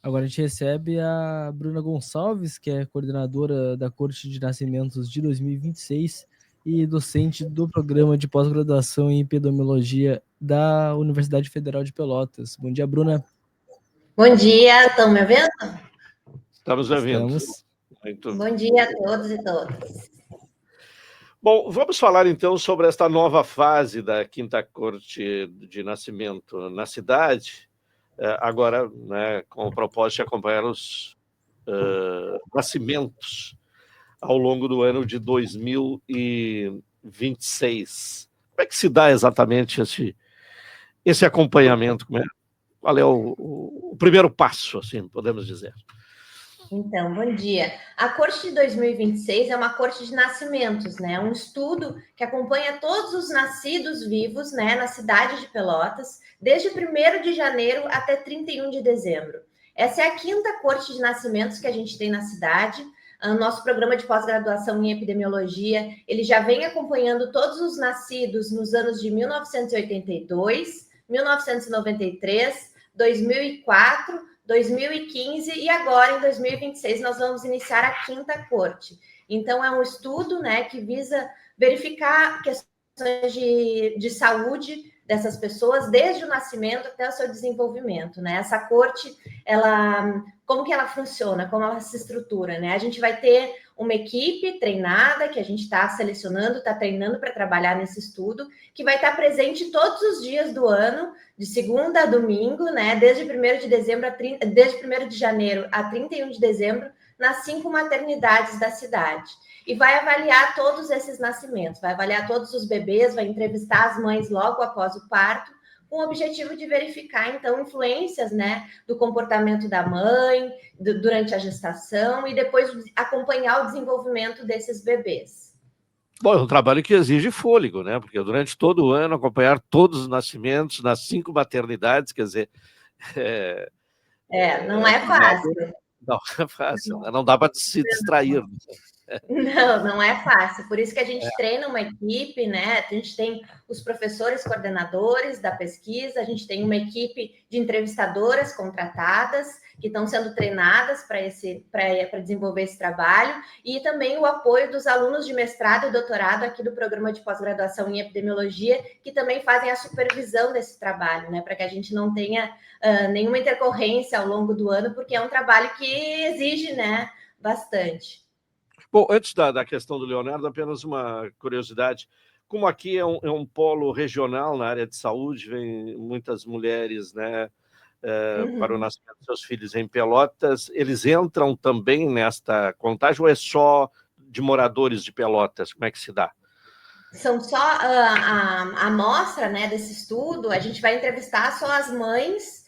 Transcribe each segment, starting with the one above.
Agora a gente recebe a Bruna Gonçalves, que é coordenadora da Corte de Nascimentos de 2026 e docente do programa de pós-graduação em epidemiologia da Universidade Federal de Pelotas. Bom dia, Bruna. Bom dia, estão me ouvindo? Estamos ouvindo. Estamos. Bom dia a todos e todas. Bom, vamos falar então sobre esta nova fase da Quinta Corte de Nascimento na cidade, agora, né, com o propósito de acompanhar os nascimentos ao longo do ano de 2026. Como é que se dá exatamente esse acompanhamento? Qual é o primeiro passo, assim, podemos dizer? Então, bom dia. A Corte de 2026 é uma corte de nascimentos, né? Um estudo que acompanha todos os nascidos vivos, né, na cidade de Pelotas, desde 1º de janeiro até 31 de dezembro. Essa é a quinta corte de nascimentos que a gente tem na cidade. O nosso programa de pós-graduação em epidemiologia, ele já vem acompanhando todos os nascidos nos anos de 1982, 1993, 2004, 2015 e agora, em 2026, nós vamos iniciar a quinta corte. Então, é um estudo, né, que visa verificar questões de saúde dessas pessoas, desde o nascimento até o seu desenvolvimento, né? Essa corte, como que ela funciona, como ela se estrutura, né? A gente vai ter uma equipe treinada, que a gente está selecionando, está treinando para trabalhar nesse estudo, que vai estar presente todos os dias do ano, de segunda a domingo, né? Desde 1º de dezembro desde 1º de janeiro a 31 de dezembro, nas 5 maternidades da cidade. E vai avaliar todos esses nascimentos, vai avaliar todos os bebês, vai entrevistar as mães logo após o parto, com o objetivo de verificar, então, influências, né, do comportamento da mãe, durante a gestação, e depois acompanhar o desenvolvimento desses bebês. Bom, é um trabalho que exige fôlego, né? Porque durante todo o ano acompanhar todos os nascimentos nas 5 maternidades, quer dizer... não é fácil. Não é fácil, não dá para se distrair. Não é fácil. Por isso que a gente treina uma equipe, né? A gente tem os professores coordenadores da pesquisa, a gente tem uma equipe de entrevistadoras contratadas que estão sendo treinadas para desenvolver esse trabalho, e também o apoio dos alunos de mestrado e doutorado aqui do programa de pós-graduação em epidemiologia, que também fazem a supervisão desse trabalho, né? Para que a gente não tenha nenhuma intercorrência ao longo do ano, porque é um trabalho que exige, né, bastante. Bom, antes da questão do Leonardo, apenas uma curiosidade. Como aqui é um polo regional na área de saúde, vem muitas mulheres, né, para o nascimento dos seus filhos em Pelotas, eles entram também nesta contagem ou é só de moradores de Pelotas? Como é que se dá? São só a amostra, né, desse estudo, a gente vai entrevistar só as mães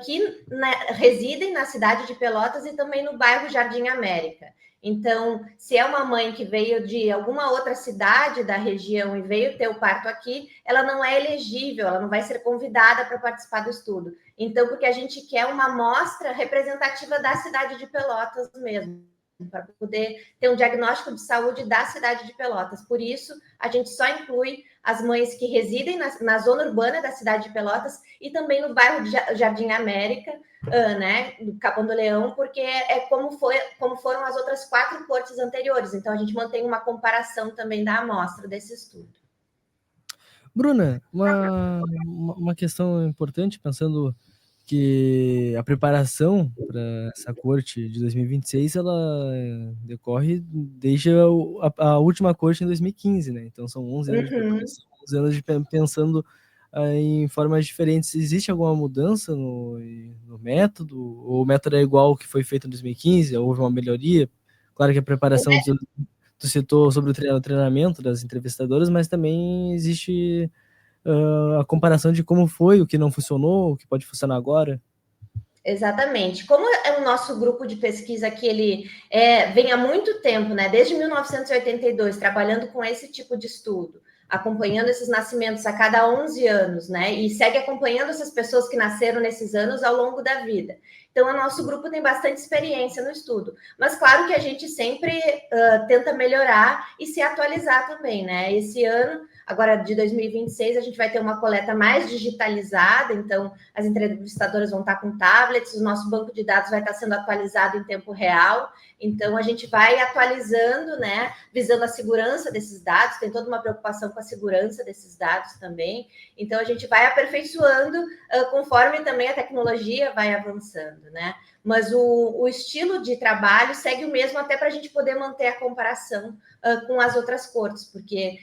que, né, residem na cidade de Pelotas e também no bairro Jardim América. Então, se é uma mãe que veio de alguma outra cidade da região e veio ter o parto aqui, ela não é elegível, ela não vai ser convidada para participar do estudo. Então, porque a gente quer uma amostra representativa da cidade de Pelotas mesmo, para poder ter um diagnóstico de saúde da cidade de Pelotas. Por isso, a gente só inclui as mães que residem na zona urbana da cidade de Pelotas e também no bairro de Jardim América, né, do Capão do Leão, porque é como foram as outras 4 cortes anteriores. Então, a gente mantém uma comparação também da amostra desse estudo. Bruna, uma questão importante, pensando que a preparação para essa corte de 2026, ela decorre desde a última corte em 2015, né? Então, são 11 anos de preparação, 11 anos de pensando em formas diferentes. Existe alguma mudança no método? Ou o método é igual ao que foi feito em 2015? Houve uma melhoria? Claro que a preparação, tu citou sobre o treinamento das entrevistadoras, mas também existe a comparação de como foi, o que não funcionou, o que pode funcionar agora. Exatamente. Como é o nosso grupo de pesquisa que ele vem há muito tempo, né? Desde 1982, trabalhando com esse tipo de estudo, acompanhando esses nascimentos a cada 11 anos, né? E segue acompanhando essas pessoas que nasceram nesses anos ao longo da vida. Então, o nosso grupo tem bastante experiência no estudo. Mas, claro que a gente sempre tenta melhorar e se atualizar também, né? Esse ano, Agora, de 2026, a gente vai ter uma coleta mais digitalizada, então as entrevistadoras vão estar com tablets, o nosso banco de dados vai estar sendo atualizado em tempo real, então a gente vai atualizando, né, visando a segurança desses dados, tem toda uma preocupação com a segurança desses dados também, então a gente vai aperfeiçoando conforme também a tecnologia vai avançando, né? Mas o estilo de trabalho segue o mesmo até para a gente poder manter a comparação com as outras cortes, porque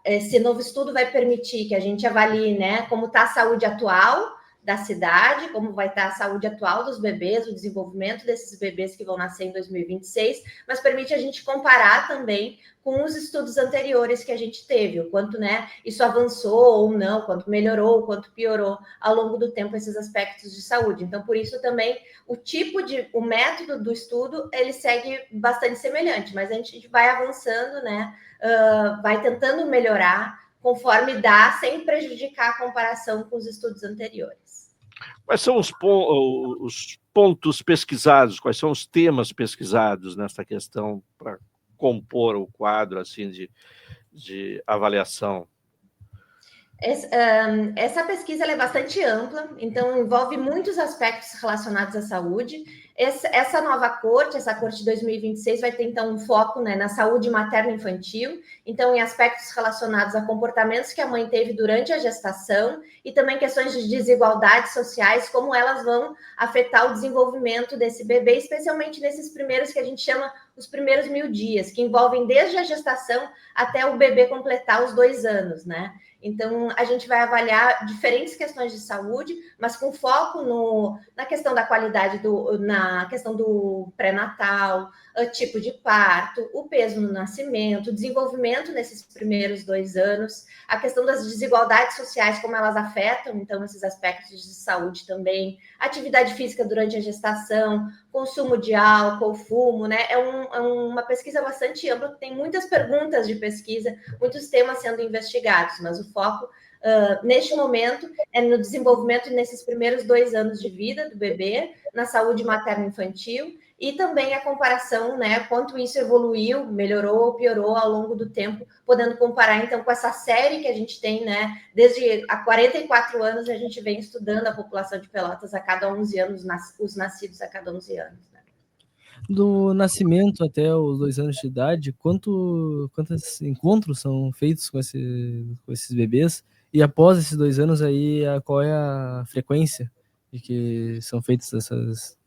esse novo estudo vai permitir que a gente avalie, né, como está a saúde atual da cidade, como vai estar a saúde atual dos bebês, o desenvolvimento desses bebês que vão nascer em 2026, mas permite a gente comparar também com os estudos anteriores que a gente teve, o quanto, né, isso avançou ou não, quanto melhorou, quanto piorou ao longo do tempo esses aspectos de saúde. Então, por isso também o método do estudo, ele segue bastante semelhante, mas a gente vai avançando, né, vai tentando melhorar conforme dá, sem prejudicar a comparação com os estudos anteriores. Quais são os pontos pesquisados, quais são os temas pesquisados nessa questão para compor o quadro assim, de avaliação? Essa pesquisa é bastante ampla, então envolve muitos aspectos relacionados à saúde. Essa nova corte, essa corte de 2026, vai ter então um foco, né, na saúde materno-infantil, então em aspectos relacionados a comportamentos que a mãe teve durante a gestação e também questões de desigualdades sociais, como elas vão afetar o desenvolvimento desse bebê, especialmente nesses primeiros que a gente chama os primeiros 1000 dias, que envolvem desde a gestação até o bebê completar os 2 anos, né? Então, a gente vai avaliar diferentes questões de saúde, mas com foco na questão da qualidade, na questão do pré-natal, tipo de parto, o peso no nascimento, o desenvolvimento nesses primeiros 2 anos, a questão das desigualdades sociais, como elas afetam, então, esses aspectos de saúde também, atividade física durante a gestação, consumo de álcool, fumo, né? É uma pesquisa bastante ampla, tem muitas perguntas de pesquisa, muitos temas sendo investigados, mas o foco, neste momento, é no desenvolvimento nesses primeiros 2 anos de vida do bebê, na saúde materno-infantil, e também a comparação, né, quanto isso evoluiu, melhorou ou piorou ao longo do tempo, podendo comparar, então, com essa série que a gente tem, né, desde há 44 anos, a gente vem estudando a população de Pelotas a cada 11 anos, os nascidos a cada 11 anos. Né? Do nascimento até os 2 anos de idade, quantos encontros são feitos com esses bebês? E após esses 2 anos aí, qual é a frequência de que são feitas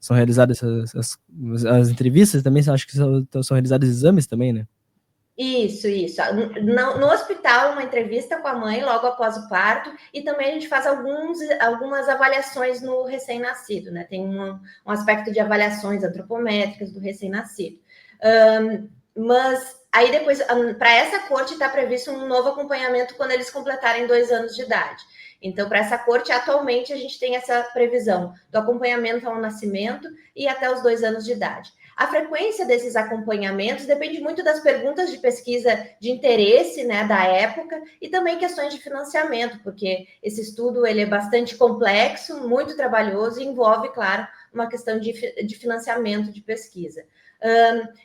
são realizadas as entrevistas também? Acho que são realizados exames também, né? Isso. No hospital, uma entrevista com a mãe logo após o parto, e também a gente faz algumas avaliações no recém-nascido, né? Tem um aspecto de avaliações antropométricas do recém-nascido. Mas aí depois, para essa corte, está previsto um novo acompanhamento quando eles completarem 2 anos de idade. Então, para essa corte, atualmente, a gente tem essa previsão do acompanhamento ao nascimento e até os 2 anos de idade. A frequência desses acompanhamentos depende muito das perguntas de pesquisa de interesse, né, da época, e também questões de financiamento, porque esse estudo ele é bastante complexo, muito trabalhoso e envolve, claro, uma questão de financiamento de pesquisa.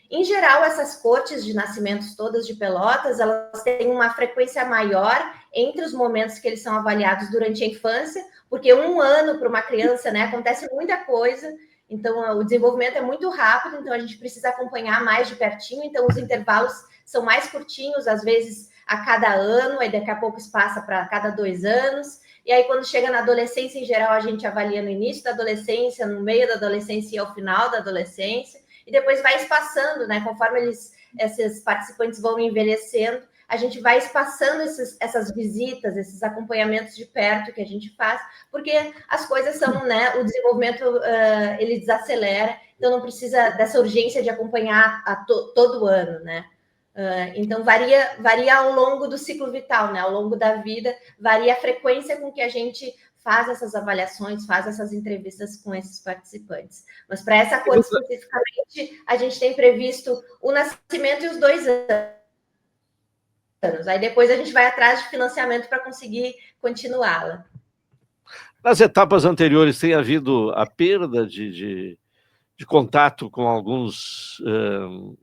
Em geral, essas cortes de nascimentos todas de Pelotas, elas têm uma frequência maior entre os momentos que eles são avaliados durante a infância, porque 1 ano para uma criança, né, acontece muita coisa, então o desenvolvimento é muito rápido, então a gente precisa acompanhar mais de pertinho, então os intervalos são mais curtinhos, às vezes a cada ano, aí daqui a pouco se passa para cada 2 anos, e aí quando chega na adolescência, em geral, a gente avalia no início da adolescência, no meio da adolescência e ao final da adolescência, e depois vai espaçando, né? Conforme esses participantes vão envelhecendo, a gente vai espaçando essas visitas, esses acompanhamentos de perto que a gente faz, porque as coisas são, né? O desenvolvimento ele desacelera, então não precisa dessa urgência de acompanhar todo ano, né? Então varia ao longo do ciclo vital, né? Ao longo da vida, varia a frequência com que a gente faz essas avaliações, faz essas entrevistas com esses participantes. Mas para essa coisa especificamente, a gente tem previsto o nascimento e os 2 anos. Aí depois a gente vai atrás de financiamento para conseguir continuá-la. Nas etapas anteriores tem havido a perda de contato com alguns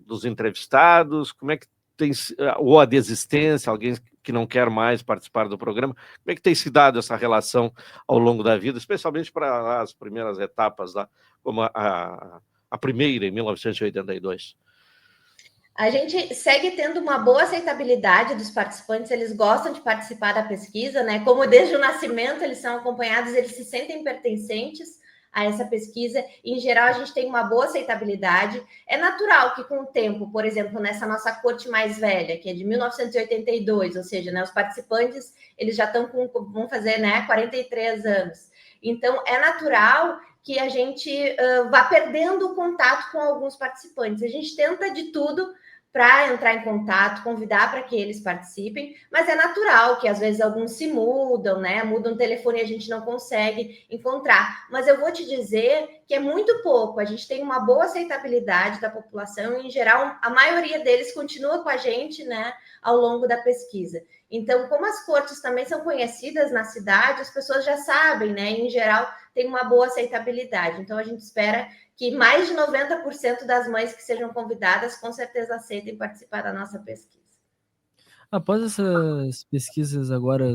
dos entrevistados? Como é que tem, ou a desistência, alguém que não quer mais participar do programa. Como é que tem se dado essa relação ao longo da vida, especialmente para as primeiras etapas, lá, como a primeira, em 1982? A gente segue tendo uma boa aceitabilidade dos participantes, eles gostam de participar da pesquisa, né? Como desde o nascimento eles são acompanhados, eles se sentem pertencentes a essa pesquisa. Em geral, a gente tem uma boa aceitabilidade. É natural que, com o tempo, por exemplo, nessa nossa corte mais velha, que é de 1982, ou seja, né, os participantes eles já estão vão fazer, né, 43 anos. Então, é natural que a gente vá perdendo o contato com alguns participantes. A gente tenta de tudo para entrar em contato, convidar para que eles participem, mas é natural que às vezes alguns se mudam, né? Mudam o telefone e a gente não consegue encontrar. Mas eu vou te dizer que é muito pouco. A gente tem uma boa aceitabilidade da população e, em geral, a maioria deles continua com a gente, né, ao longo da pesquisa. Então, como as cortes também são conhecidas na cidade, as pessoas já sabem, né? E, em geral, tem uma boa aceitabilidade. Então, a gente espera que mais de 90% das mães que sejam convidadas com certeza aceitem participar da nossa pesquisa. Após essas pesquisas agora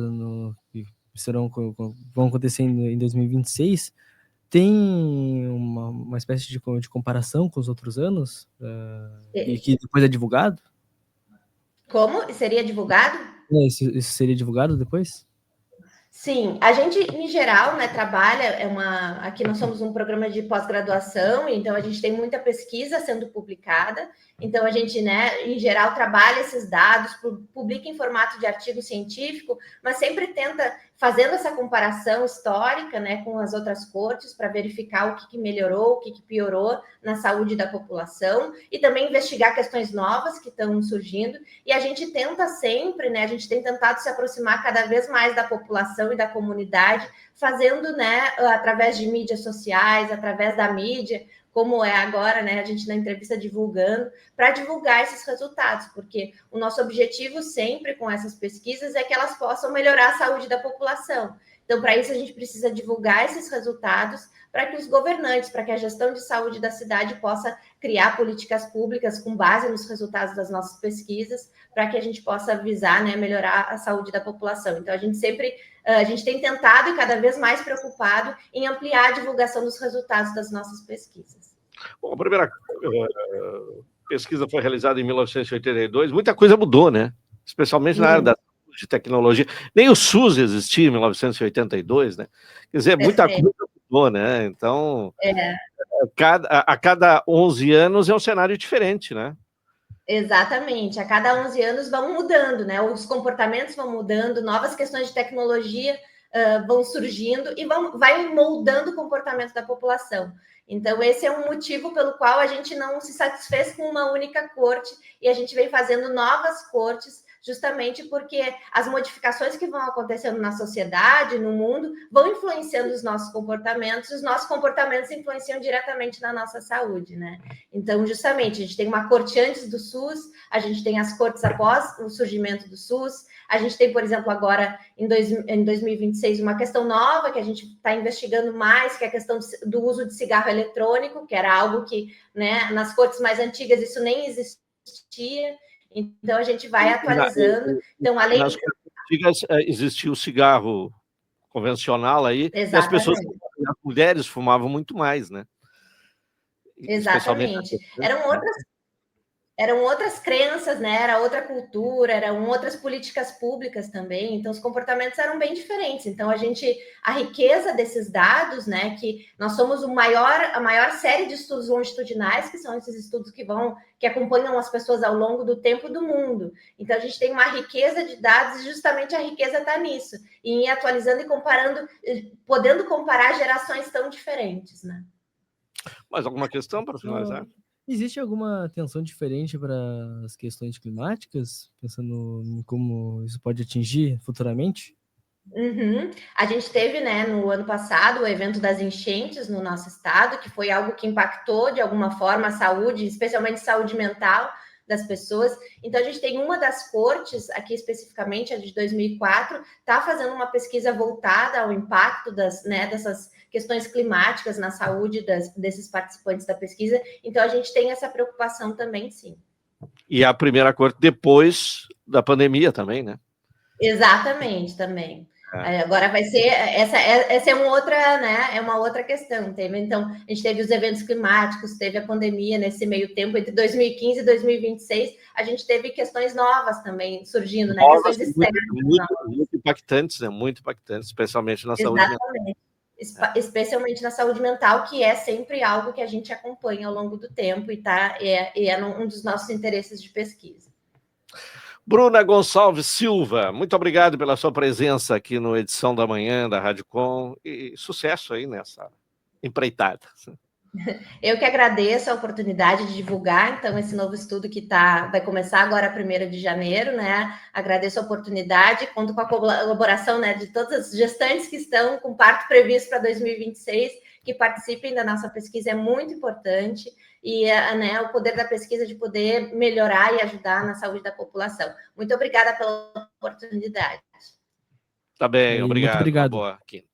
que vão acontecer em 2026, tem uma espécie de comparação com os outros anos? E que depois é divulgado? Como? Seria divulgado? Isso seria divulgado depois? Sim, a gente, em geral, né, trabalha, aqui nós somos um programa de pós-graduação, então a gente tem muita pesquisa sendo publicada, então a gente, né, em geral, trabalha esses dados, publica em formato de artigo científico, mas sempre tenta, fazendo essa comparação histórica, né, com as outras cortes, para verificar o que melhorou, o que piorou na saúde da população, e também investigar questões novas que estão surgindo, e a gente tenta sempre, né, a gente tem tentado se aproximar cada vez mais da população e da comunidade, fazendo, né, através de mídias sociais, através da mídia, como é agora, né, a gente na entrevista divulgando, para divulgar esses resultados, porque o nosso objetivo sempre com essas pesquisas é que elas possam melhorar a saúde da população. Então, para isso, a gente precisa divulgar esses resultados para que os governantes, para que a gestão de saúde da cidade possa criar políticas públicas com base nos resultados das nossas pesquisas, para que a gente possa visar, né, melhorar a saúde da população. Então, a gente tem tentado e cada vez mais preocupado em ampliar a divulgação dos resultados das nossas pesquisas. Bom, a primeira pesquisa foi realizada em 1982, muita coisa mudou, né? Especialmente na área da de tecnologia. Nem o SUS existia em 1982, né? Quer dizer, muita coisa mudou, né? Então, a cada 11 anos é um cenário diferente, né? Exatamente. A cada 11 anos vão mudando, né? Os comportamentos vão mudando, novas questões de tecnologia vão surgindo e vai moldando o comportamento da população. Então, esse é um motivo pelo qual a gente não se satisfez com uma única corte e a gente vem fazendo novas cortes, justamente porque as modificações que vão acontecendo na sociedade, no mundo, vão influenciando os nossos comportamentos influenciam diretamente na nossa saúde, né? Então, justamente, a gente tem uma corte antes do SUS, a gente tem as cortes após o surgimento do SUS, a gente tem, por exemplo, agora, em 2026, uma questão nova que a gente está investigando mais, que é a questão do uso de cigarro eletrônico, que era algo que, né, nas cortes mais antigas isso nem existia. Então, a gente vai atualizando. Então, além nas cortes antigas existia o cigarro convencional aí, exatamente. e as mulheres fumavam muito mais, né? Exatamente. Eram outras crenças, né? Era outra cultura, eram outras políticas públicas também, então os comportamentos eram bem diferentes. Então a riqueza desses dados, né? Que nós somos a maior série de estudos longitudinais, que são esses estudos que acompanham as pessoas ao longo do tempo do mundo. Então a gente tem uma riqueza de dados e justamente a riqueza está nisso, em ir atualizando e comparando, podendo comparar gerações tão diferentes, né? Mais alguma questão para finalizar? Existe alguma atenção diferente para as questões climáticas, pensando em como isso pode atingir futuramente? A gente teve, né, no ano passado, o evento das enchentes no nosso estado, que foi algo que impactou de alguma forma a saúde, especialmente saúde mental das pessoas. Então, a gente tem uma das cortes, aqui especificamente, a de 2004, está fazendo uma pesquisa voltada ao impacto dessas questões climáticas na saúde desses participantes da pesquisa. Então, a gente tem essa preocupação também, sim. E a primeira corte depois da pandemia também, né? Exatamente, também. Agora vai ser essa é uma outra, né? É uma outra questão. Então, a gente teve os eventos climáticos, teve a pandemia nesse meio tempo entre 2015 e 2026. A gente teve questões novas também surgindo, né? Questões externas. Muito impactantes, né? Muito impactantes, especialmente na saúde mental. Especialmente na saúde mental, que é sempre algo que a gente acompanha ao longo do tempo e é um dos nossos interesses de pesquisa. Bruna Gonçalves Silva, muito obrigado pela sua presença aqui no Edição da Manhã da Rádio Com e sucesso aí nessa empreitada. Eu que agradeço a oportunidade de divulgar, então, esse novo estudo que vai começar agora 1º de janeiro, né? Agradeço a oportunidade, conto com a colaboração, né, de todas as gestantes que estão com parto previsto para 2026, que participem da nossa pesquisa, é muito importante, e né, o poder da pesquisa de poder melhorar e ajudar na saúde da população. Muito obrigada pela oportunidade. Tá bem, obrigado. Muito obrigado. Uma boa quinta.